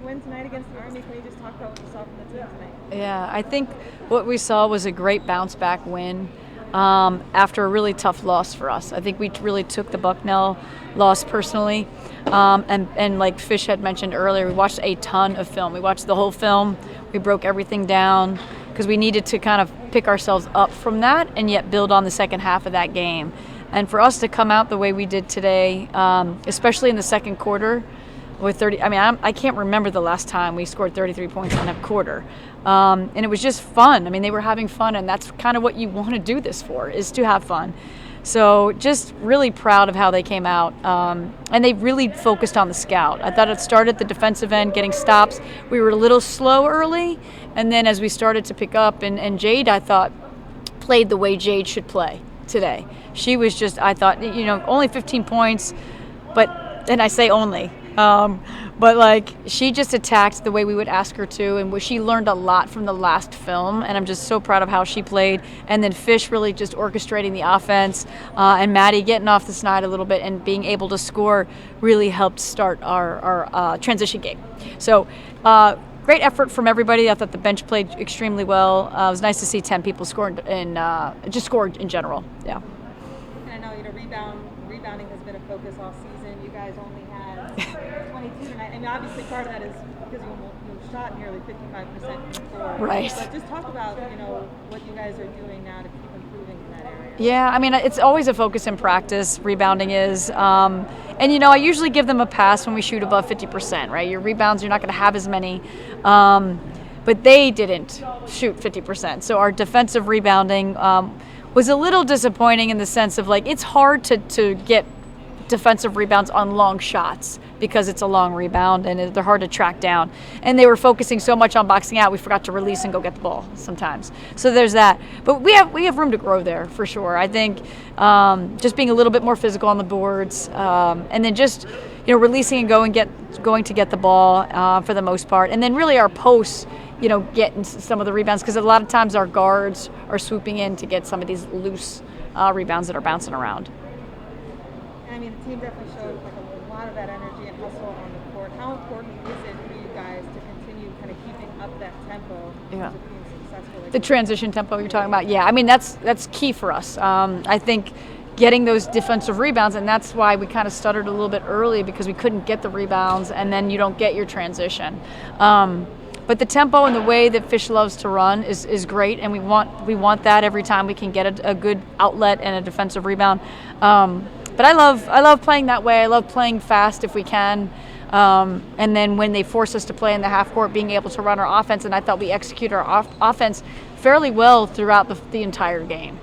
win tonight against Army. Can you just talk about what you saw from the team tonight? Yeah, I think what we saw was a great bounce-back win after a really tough loss for us. I think we really took the Bucknell loss personally. And like Fish had mentioned earlier, we watched a ton of film. We watched the whole film. We broke everything down because we needed to kind of pick ourselves up from that and yet build on the second half of that game. And for us to come out the way we did today, especially in the second quarter, with 30, I can't remember the last time we scored 33 points in a quarter. And it was just fun. I mean, they were having fun, and that's kind of what you want to do this for, is to have fun. So just really proud of how they came out. And they really focused on the scout. I thought it started at the defensive end, getting stops. We were a little slow early, and then as we started to pick up, and Jade, I thought, played the way Jade should play today. She was just, I thought, only 15 points, and I say only. But like, she just attacked the way we would ask her to, and she learned a lot from the last film, and I'm just so proud of how she played. And then Fish really just orchestrating the offense, and Maddie getting off the snide a little bit and being able to score really helped start our transition game. So great effort from everybody. I thought the bench played extremely well. It was nice to see 10 people scored just scored in general. Yeah. And I know rebounding has been a focus all season. You guys only had 22 tonight. I mean, obviously part of that is because you shot nearly 55% from the floor. Right. But just talk about what you guys are doing now to keep improving in that area. Yeah, I mean, it's always a focus in practice. Rebounding is, and I usually give them a pass when we shoot above 50%. Right, your rebounds, you're not going to have as many. But they didn't shoot 50%. So our defensive rebounding was a little disappointing in the sense of, like, it's hard to get defensive rebounds on long shots because it's a long rebound and they're hard to track down. And they were focusing so much on boxing out, we forgot to release and go get the ball sometimes. So there's that. But we have room to grow there for sure. I think just being a little bit more physical on the boards, and then just releasing and going to get the ball for the most part. And then really our posts, getting some of the rebounds, because a lot of times our guards are swooping in to get some of these loose rebounds that are bouncing around. And I mean, the team definitely showed like a lot of that energy and hustle on the court. How important is it for you guys to continue kind of keeping up that tempo in terms of being successful? The transition tempo you're talking about, yeah. I mean, that's key for us. I think getting those defensive rebounds, and that's why we kind of stuttered a little bit early, because we couldn't get the rebounds, and then you don't get your transition. But the tempo and the way that Fish loves to run is great, and we want that every time we can get a good outlet and a defensive rebound. But I love playing that way. I love playing fast if we can. And then when they force us to play in the half court, being able to run our offense, and I thought we executed our offense fairly well throughout the entire game,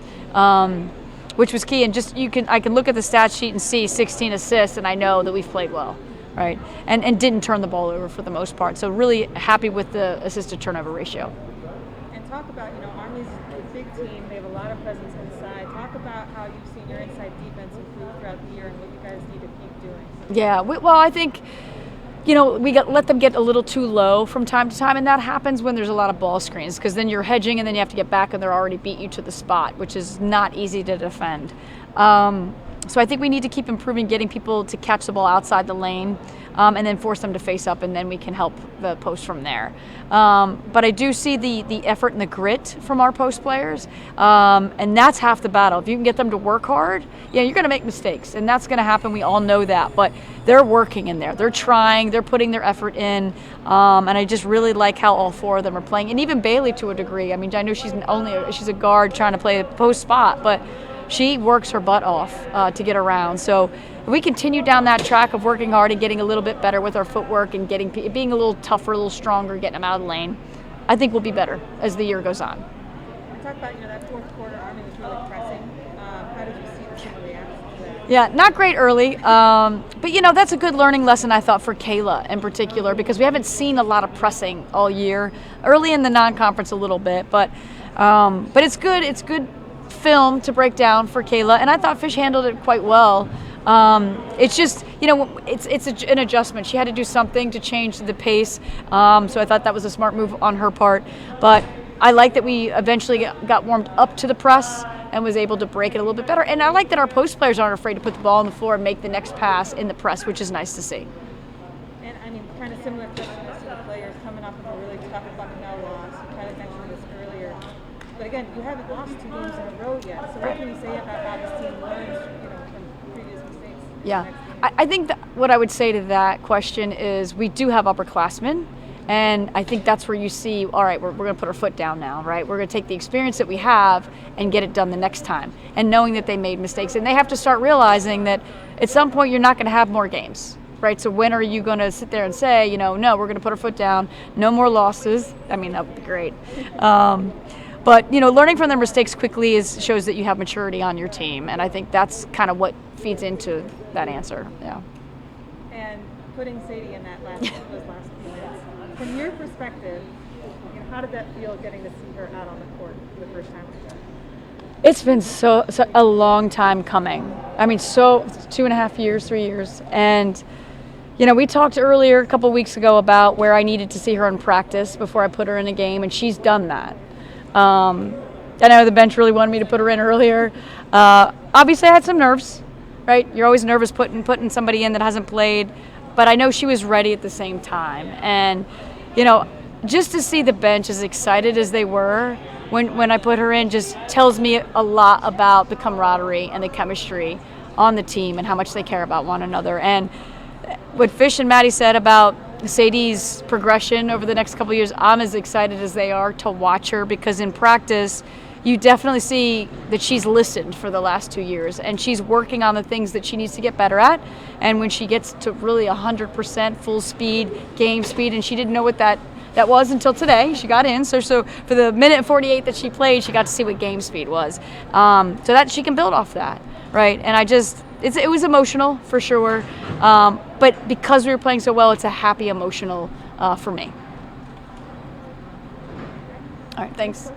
which was key. And just I can look at the stat sheet and see 16 assists, and I know that we've played well, right? And didn't turn the ball over for the most part. So really happy with the assist to turnover ratio. And talk about, Army's a big team. They have a lot of presence inside. Talk about how you've seen your inside defense improve throughout the year and what you guys need to keep doing. Yeah, well, I think, let them get a little too low from time to time, and that happens when there's a lot of ball screens, because then you're hedging and then you have to get back and they're already beat you to the spot, which is not easy to defend. So I think we need to keep improving, getting people to catch the ball outside the lane, and then force them to face up, and then we can help the post from there. But I do see the effort and the grit from our post players, and that's half the battle. If you can get them to work hard, you're going to make mistakes, and that's going to happen. We all know that, but they're working in there. They're trying. They're putting their effort in, and I just really like how all four of them are playing, and even Bailey to a degree. I mean, I know she's a guard trying to play a post spot, but she works her butt off to get around. So if we continue down that track of working hard and getting a little bit better with our footwork and being a little tougher, a little stronger, getting them out of the lane, I think we'll be better as the year goes on. And talk about that fourth quarter, Army was really pressing. How did you see the team react to that? Yeah, not great early, but that's a good learning lesson, I thought, for Kayla in particular, because we haven't seen a lot of pressing all year. Early in the non-conference a little bit, but it's good. It's good film to break down for Kayla, and I thought Fish handled it quite well. It's just, it's an adjustment. She had to do something to change the pace, so I thought that was a smart move on her part. But I like that we eventually got warmed up to the press and was able to break it a little bit better. And I like that our post players aren't afraid to put the ball on the floor and make the next pass in the press, which is nice to see. And I mean, kind of similar to the off the Bucknell loss. You kind of mentioned this earlier. But again, you haven't lost 2 games in a row yet. So what can you say about how this team learns, from previous mistakes? Yeah, I think that what I would say to that question is we do have upperclassmen. And I think that's where you see, all right, we're going to put our foot down now, right? We're going to take the experience that we have and get it done the next time. And knowing that they made mistakes. And they have to start realizing that at some point you're not going to have more games, right? So when are you going to sit there and say, no, we're going to put our foot down, no more losses? I mean, that would be great. But, learning from their mistakes quickly shows that you have maturity on your team. And I think that's kind of what feeds into that answer, yeah. And putting Sadie in that those last few minutes, from your perspective, how did that feel getting to see her out on the court for the first time? It's been so a long time coming. I mean, 2.5 years, 3 years. And, we talked earlier a couple weeks ago about where I needed to see her in practice before I put her in a game, and she's done that. I know the bench really wanted me to put her in earlier. Obviously, I had some nerves, right? You're always nervous putting somebody in that hasn't played. But I know she was ready at the same time. And, just to see the bench as excited as they were when I put her in just tells me a lot about the camaraderie and the chemistry on the team and how much they care about one another. And what Fish and Maddie said about Sadie's progression over the next couple of years, I'm as excited as they are to watch her, because in practice, you definitely see that she's listened for the last 2 years, and she's working on the things that she needs to get better at. And when she gets to really 100% full speed, game speed, and she didn't know what that was until today. She got in, so for the minute and 48 that she played, she got to see what game speed was. So that she can build off that, right? And it was emotional for sure, but because we were playing so well, it's a happy emotional for me. All right, thanks.